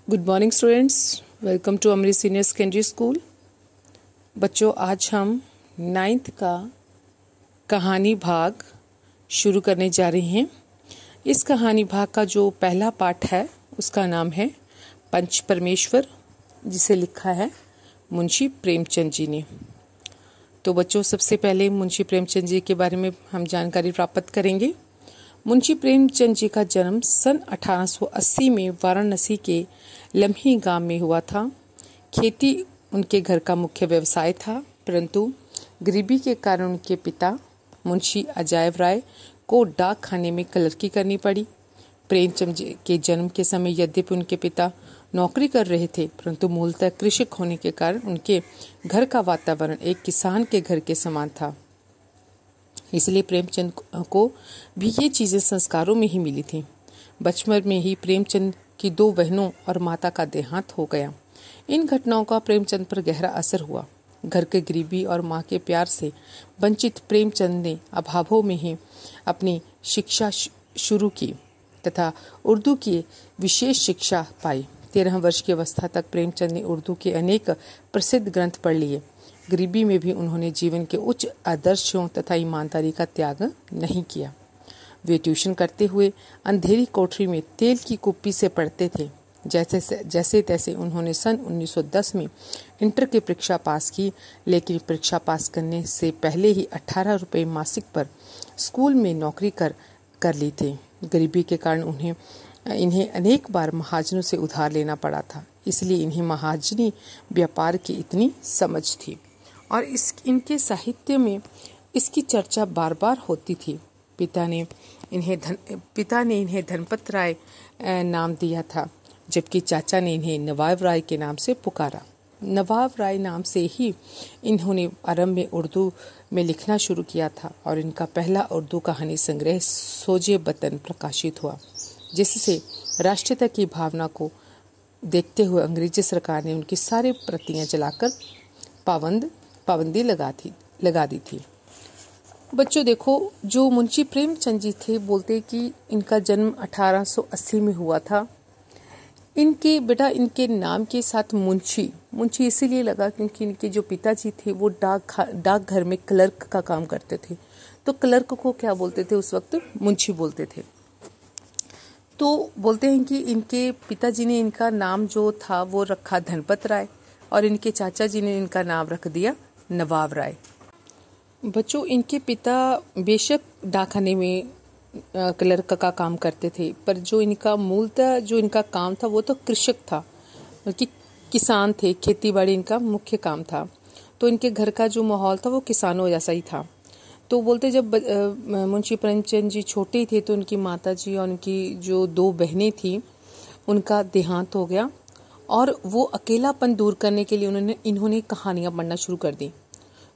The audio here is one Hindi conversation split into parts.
Good morning students, welcome to Amrit senior secondary school. बच्चों, आज हम 9th का कहानी भाग शुरू करने जा रहे हैं। इस कहानी भाग का जो पहला पाठ है उसका नाम है पंच परमेश्वर, जिसे लिखा है मुंशी प्रेमचंद जी ने। तो बच्चों, सबसे पहले मुंशी प्रेमचंद जी के बारे में हम जानकारी प्राप्त करेंगे। मुंशी प्रेमचंद जी का जन्म सन 1880 में वाराणसी के लम्ही गांव में हुआ था। खेती उनके घर का मुख्य व्यवसाय था, परंतु गरीबी के कारण उनके पिता मुंशी अजायब राय को डाक खाने में क्लर्की करनी पड़ी। प्रेमचंद जी के जन्म के समय यद्यपि उनके पिता नौकरी कर रहे थे, परंतु मूलतः कृषक होने के कारण उनके घर का वातावरण एक किसान के घर के समान था। इसलिए प्रेमचंद को भी ये चीजें संस्कारों में ही मिली थी। बचपन में ही प्रेमचंद की 2 बहनों और माता का देहांत हो गया। इन घटनाओं का प्रेमचंद पर गहरा असर हुआ। घर के गरीबी और माँ के प्यार से वंचित प्रेमचंद ने अभावों में ही अपनी शिक्षा शुरू की तथा उर्दू की विशेष शिक्षा पाई। 13 वर्ष की अवस्था तक प्रेमचंद ने उर्दू के अनेक प्रसिद्ध ग्रंथ पढ़ लिए। गरीबी में भी उन्होंने जीवन के उच्च आदर्शों तथा ईमानदारी का त्याग नहीं किया। वे ट्यूशन करते हुए अंधेरी कोठरी में तेल की कुप्पी से पढ़ते थे। जैसे तैसे उन्होंने सन 1910 में इंटर की परीक्षा पास की, लेकिन परीक्षा पास करने से पहले ही 18 रुपये मासिक पर स्कूल में नौकरी कर ली थे। गरीबी के कारण इन्हें अनेक बार महाजनों से उधार लेना पड़ा था, इसलिए इन्हें महाजनी व्यापार की इतनी समझ थी और इनके साहित्य में इसकी चर्चा बार बार होती थी। पिता ने इन्हें धनपत राय नाम दिया था, जबकि चाचा ने इन्हें नवाब राय के नाम से पुकारा। नवाब राय नाम से ही इन्होंने आरंभ में उर्दू में लिखना शुरू किया था और इनका पहला उर्दू कहानी संग्रह सोजे बतन प्रकाशित हुआ, जिससे राष्ट्रीयता की भावना को देखते हुए अंग्रेजी सरकार ने उनकी सारी प्रतियां जलाकर पाबंदी लगा दी थी। बच्चों देखो, जो मुंशी प्रेमचंद जी थे, बोलते कि इनका जन्म 1880 में हुआ था। इनके नाम के साथ मुंशी इसीलिए लगा क्योंकि इनके जो पिताजी थे वो डाक घर में क्लर्क का काम करते थे। तो क्लर्क को क्या बोलते थे उस वक्त? मुंशी बोलते थे। तो बोलते हैं कि इनके पिताजी ने इनका नाम जो था वो रखा धनपत राय और इनके चाचा जी ने इनका नाम रख दिया नवाब राय। बच्चों, इनके पिता बेशक डाकखाने में क्लर्क का काम करते थे, पर जो इनका काम था वो तो कृषक था, बल्कि किसान थे। खेती बाड़ी इनका मुख्य काम था। तो इनके घर का जो माहौल था वो किसानों जैसा ही था। तो बोलते जब मुंशी प्रेमचंद जी छोटे थे तो उनकी माता जी और उनकी जो 2 बहनें थी उनका देहांत हो गया और वो अकेलापन दूर करने के लिए इन्होंने कहानियां पढ़ना शुरू कर दी।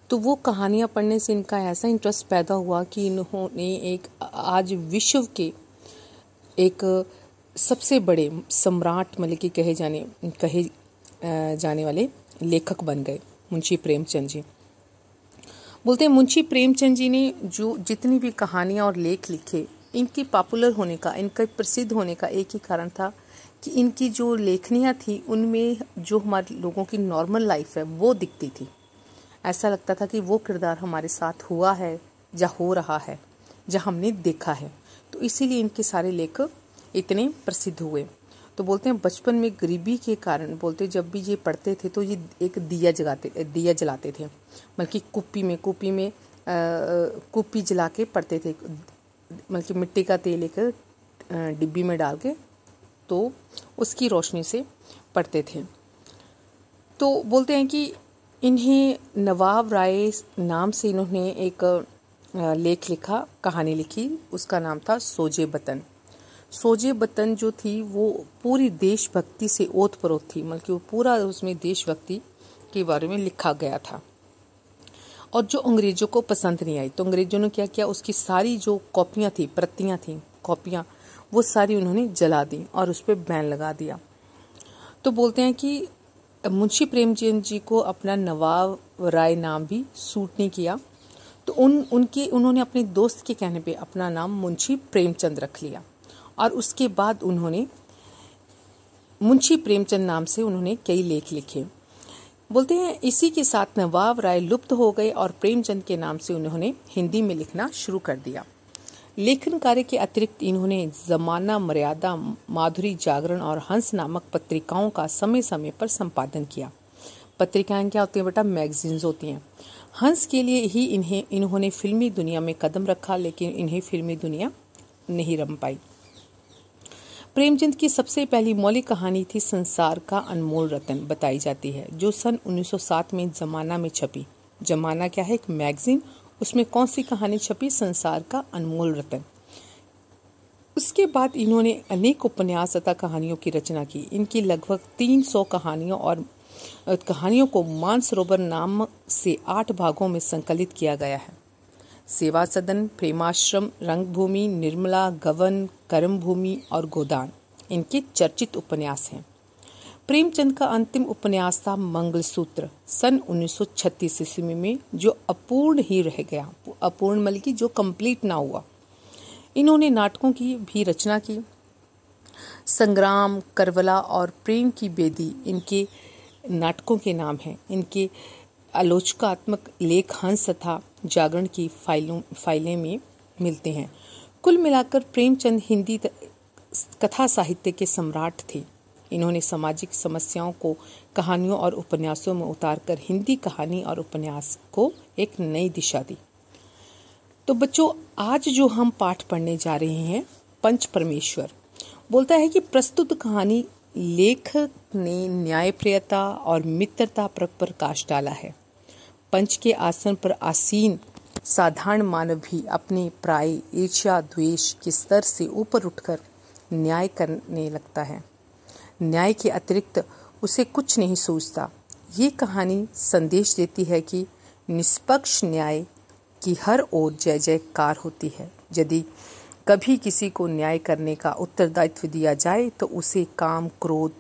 तो वो कहानियां पढ़ने से इनका ऐसा इंटरेस्ट पैदा हुआ कि इन्होंने आज विश्व के एक सबसे बड़े सम्राट मतलब कि कहे जाने वाले लेखक बन गए मुंशी प्रेमचंद जी। बोलते हैं मुंशी प्रेमचंद जी ने जो जितनी भी कहानियां और लेख लिखे, इनकी पॉपुलर होने का, इनका प्रसिद्ध होने का एक ही कारण था कि इनकी जो लेखनियां थी उनमें जो हमारे लोगों की नॉर्मल लाइफ है वो दिखती थी। ऐसा लगता था कि वो किरदार हमारे साथ हुआ है या हो रहा है, या हमने देखा है। तो इसीलिए इनके सारे लेख इतने प्रसिद्ध हुए। तो बोलते हैं बचपन में गरीबी के कारण, बोलते जब भी ये पढ़ते थे तो ये एक दिया जलाते थे, बल्कि कुप्पी जला के पढ़ते थे, बल्कि मिट्टी का तेल एक डिब्बी में डाल के तो उसकी रोशनी से पढ़ते थे। तो बोलते हैं कि इन्हें नवाब राय नाम से इन्होंने एक लेख लिखा, कहानी लिखी, उसका नाम था सोजे बतन। सोजे बतन जो थी वो पूरी देशभक्ति से ओतप्रोत थी, मतलब वो पूरा उसमें देशभक्ति के बारे में लिखा गया था और जो अंग्रेजों को पसंद नहीं आई। तो अंग्रेजों ने क्या किया, उसकी सारी जो प्रतियां थी, वो सारी उन्होंने जला दी और उस पर बैन लगा दिया। तो बोलते हैं कि मुंशी प्रेमचंद जी को अपना नवाब राय नाम भी सूट नहीं किया, तो उन्होंने अपने दोस्त के कहने पे अपना नाम मुंशी प्रेमचंद रख लिया और उसके बाद उन्होंने मुंशी प्रेमचंद नाम से उन्होंने कई लेख लिखे। बोलते हैं इसी के साथ नवाब राय लुप्त हो गए और प्रेमचंद के नाम से उन्होंने हिंदी में लिखना शुरू कर दिया। लेखन कार्य के अतिरिक्त इन्होंने जमाना, मर्यादा, माधुरी, जागरण और हंस नामक पत्रिकाओं का समय समय पर संपादन किया। पत्रिकाएं क्या होती हैं बेटा? मैगजीन्स होती हैं। हंस के लिए ही इन्होंने फिल्मी दुनिया में कदम रखा, लेकिन इन्हें फिल्मी दुनिया नहीं रम पाई। प्रेमचंद की सबसे पहली मौलिक कहानी थी संसार का अनमोल रतन, बताई जाती है, जो सन 1907 में जमाना में छपी। जमाना क्या है? एक मैगजीन। उसमें कौन सी कहानी छपी? संसार का अनमोल रतन। उसके बाद इन्होंने अनेक उपन्यास तथा कहानियों की रचना की। इनकी लगभग 300 कहानियों को मानसरोवर नाम से 8 भागों में संकलित किया गया है। सेवा सदन, प्रेमाश्रम, रंगभूमि, निर्मला, गवन, कर्मभूमि और गोदान इनके चर्चित उपन्यास हैं। प्रेमचंद का अंतिम उपन्यास था मंगलसूत्र, सन 1936 ईस्वी में, जो अपूर्ण ही रह गया। अपूर्ण मतलब कि जो कंप्लीट ना हुआ। इन्होंने नाटकों की भी रचना की। संग्राम, करबला और प्रेम की बेदी इनके नाटकों के नाम हैं। इनके आलोचनात्मक लेख हंस तथा जागरण की फाइलें में मिलते हैं। कुल मिलाकर प्रेमचंद हिंदी कथा साहित्य के सम्राट थे। इन्होंने सामाजिक समस्याओं को कहानियों और उपन्यासों में उतारकर हिंदी कहानी और उपन्यास को एक नई दिशा दी। तो बच्चों, आज जो हम पाठ पढ़ने जा रहे हैं, पंच परमेश्वर, बोलता है कि प्रस्तुत कहानी लेखक ने न्यायप्रियता और मित्रता पर प्रकाश डाला है। पंच के आसन पर आसीन साधारण मानव भी अपने प्राय ईर्ष्या द्वेष के स्तर से ऊपर उठकर न्याय करने लगता है। न्याय के अतिरिक्त उसे कुछ नहीं सूझता। ये कहानी संदेश देती है कि निष्पक्ष न्याय की हर ओर जय जयकार होती है। यदि कभी किसी को न्याय करने का उत्तरदायित्व दिया जाए तो उसे काम, क्रोध,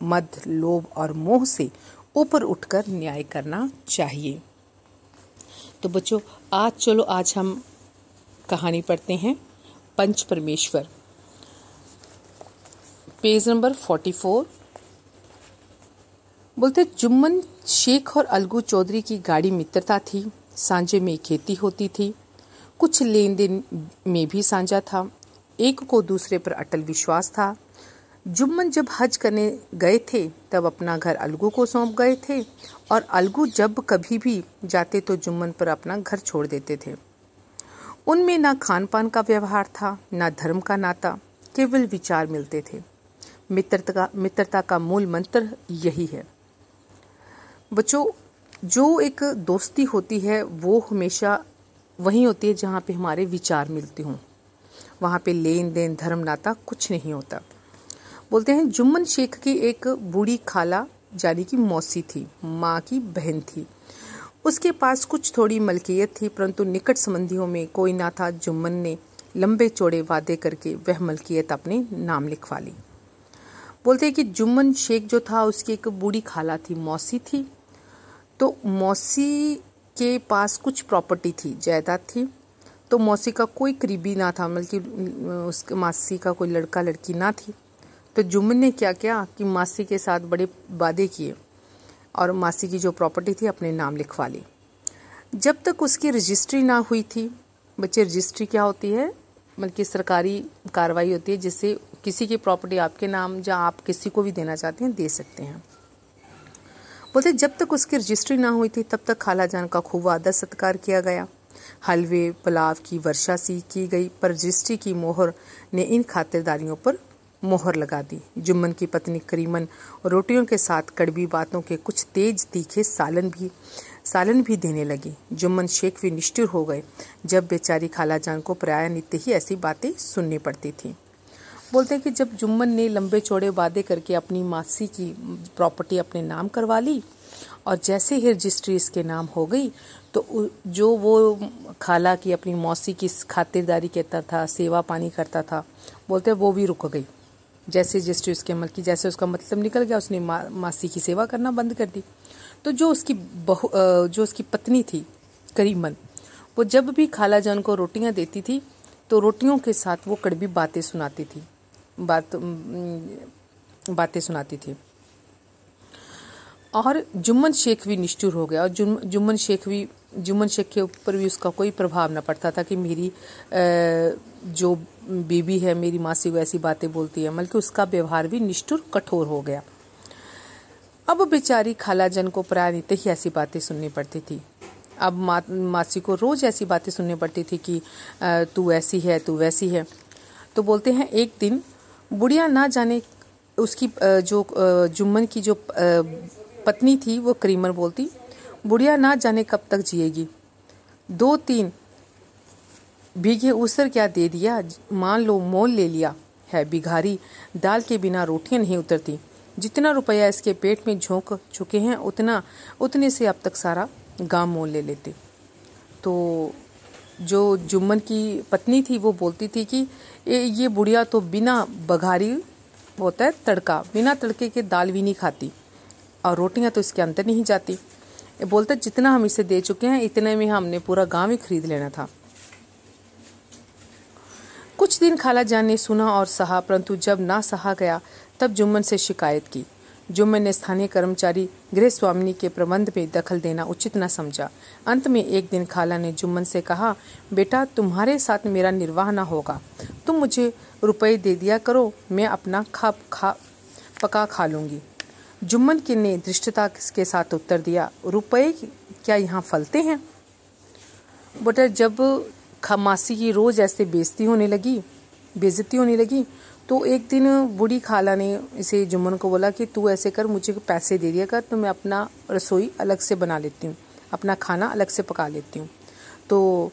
मद, लोभ और मोह से ऊपर उठकर न्याय करना चाहिए। तो बच्चों, आज हम कहानी पढ़ते हैं पंच परमेश्वर, पेज नंबर 44। बोलते जुम्मन शेख और अलगू चौधरी की गाढ़ी मित्रता थी। सांझे में खेती होती थी। कुछ लेन देन में भी साझा था। एक को दूसरे पर अटल विश्वास था। जुम्मन जब हज करने गए थे तब अपना घर अलगू को सौंप गए थे और अलगू जब कभी भी जाते तो जुम्मन पर अपना घर छोड़ देते थे। उनमें ना खान पान का व्यवहार था, ना धर्म का नाता, केवल विचार मिलते थे। मित्रता का मूल मंत्र यही है। बच्चों, जो एक दोस्ती होती है वो हमेशा वहीं होती है जहाँ पे हमारे विचार मिलते हों। वहाँ पे लेन देन, धर्म, नाता कुछ नहीं होता। बोलते हैं जुम्मन शेख की एक बूढ़ी खाला यानी कि मौसी थी, माँ की बहन थी। उसके पास कुछ थोड़ी मलकियत थी, परंतु निकट संबंधियों में कोई ना था। जुम्मन ने लंबे चौड़े वादे करके वह मलकियत अपने नाम लिखवा ली। बोलते हैं कि जुम्मन शेख जो था उसकी एक बूढ़ी खाला थी, मौसी थी। तो मौसी के पास कुछ प्रॉपर्टी थी, जायदाद थी। तो मौसी का कोई करीबी ना था, बल्कि उसके मासी का कोई लड़का लड़की ना थी। तो जुम्मन ने क्या किया कि मासी के साथ बड़े वादे किए और मासी की जो प्रॉपर्टी थी अपने नाम लिखवा ली। जब तक उसकी रजिस्ट्री ना हुई थी, बच्चे रजिस्ट्री क्या होती है? बल्कि सरकारी कार्रवाई होती है जिससे किसी की प्रॉपर्टी आपके नाम या आप किसी को भी देना चाहते हैं दे सकते हैं। बोलते जब तक उसकी रजिस्ट्री ना हुई थी तब तक खाला जान का खूब आदर सत्कार किया गया। हलवे पुलाव की वर्षा सी की गई, पर रजिस्ट्री की मोहर ने इन खातिरदारियों पर मोहर लगा दी। जुम्मन की पत्नी करीमन रोटियों के साथ कड़वी बातों के कुछ तेज तीखे सालन भी देने लगी। जुम्मन शेख भी निष्ठुर हो गए जब बेचारी खाला जान को प्राय नित्य ही ऐसी बातें सुननी पड़ती थी। बोलते हैं कि जब जुम्मन ने लंबे चौड़े वादे करके अपनी मासी की प्रॉपर्टी अपने नाम करवा ली और जैसे ही रजिस्ट्री इसके नाम हो गई तो जो वो खाला की अपनी मौसी की खातिरदारी करता था, सेवा पानी करता था, बोलते हैं वो भी रुक गई। जैसे रजिस्ट्री उसके अमल की, जैसे उसका मतलब निकल गया, उसने मासी की सेवा करना बंद कर दी। तो जो उसकी पत्नी थी करीमन, वो जब भी खाला जान को रोटियां देती थी तो रोटियों के साथ वो कड़वी बातें सुनाती थी। बातें सुनाती थी। और जुम्मन शेख भी निष्ठुर हो गया और जुम्मन शेख के ऊपर भी उसका कोई प्रभाव न पड़ता था कि मेरी जो बीबी है, मेरी मासी को ऐसी बातें बोलती है, बल्कि उसका व्यवहार भी निष्ठुर कठोर हो गया। अब बेचारी खालाजन को प्रायः ही ऐसी बातें सुननी पड़ती थी। अब मासी को रोज ऐसी बातें सुननी पड़ती थी कि तू ऐसी है, तू वैसी है। तो बोलते हैं एक दिन बुढ़िया ना जाने उसकी जो जुम्मन की जो पत्नी थी वो करीमन बोलती, बुढ़िया ना जाने कब तक जिएगी, 2-3 बीघे ऊसर क्या दे दिया, मान लो मोल ले लिया है, बिघारी दाल के बिना रोटियां नहीं उतरती, जितना रुपया इसके पेट में झोंक चुके हैं उतने से अब तक सारा गांव मोल ले लेते। तो जो जुम्मन की पत्नी थी वो बोलती थी कि ये बुढ़िया तो बिना बघारी होता है तड़का, बिना तड़के के दाल भी नहीं खाती और रोटियां तो इसके अंदर नहीं जाती। ये बोलते जितना हम इसे दे चुके हैं इतने में हमने पूरा गांव ही खरीद लेना था। कुछ दिन खालाजान ने सुना और सहा, परंतु जब ना सहा गया तब जुम्मन से शिकायत की। जुम्मन ने स्थानीय कर्मचारी गृह स्वामिनी के प्रबंध में दखल देना उचित न समझा। अंत में एक दिन खाला ने जुम्मन से कहा, बेटा तुम्हारे साथ मेरा निर्वाह न होगा, तुम मुझे रुपए दे दिया करो, मैं अपना पका खा लूंगी। जुम्मन ने धृष्टता के साथ उत्तर दिया, रुपए क्या यहाँ फलते हैं? बेटा जब मासी की रोज ऐसे बेइज्जती होने लगी तो एक दिन बूढ़ी खाला ने इसे जुम्मन को बोला कि तू ऐसे कर, मुझे पैसे दे दिया कर, तो मैं अपना रसोई अलग से बना लेती हूँ, अपना खाना अलग से पका लेती हूँ। तो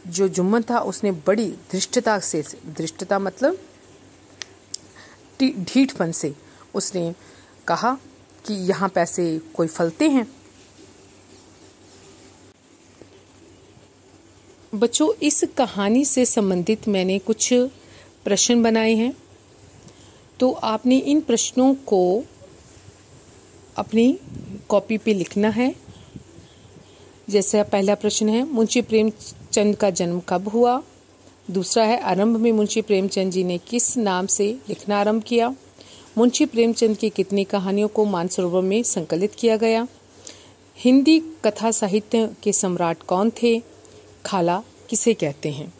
जो जुम्मन था उसने बड़ी धृष्टता मतलब ढीठपन से उसने कहा कि यहाँ पैसे कोई फलते हैं? बच्चों इस कहानी से संबंधित मैंने कुछ प्रश्न बनाए हैं, तो आपने इन प्रश्नों को अपनी कॉपी पे लिखना है। जैसे पहला प्रश्न है, मुंशी प्रेमचंद का जन्म कब हुआ? दूसरा है, आरंभ में मुंशी प्रेमचंद जी ने किस नाम से लिखना आरंभ किया? मुंशी प्रेमचंद की कितनी कहानियों को मानसरोवर में संकलित किया गया? हिंदी कथा साहित्य के सम्राट कौन थे? खाला किसे कहते हैं?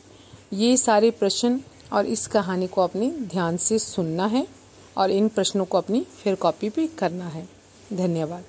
ये सारे प्रश्न और इस कहानी को अपने ध्यान से सुनना है और इन प्रश्नों को अपनी फिर कॉपी पे करना है। धन्यवाद।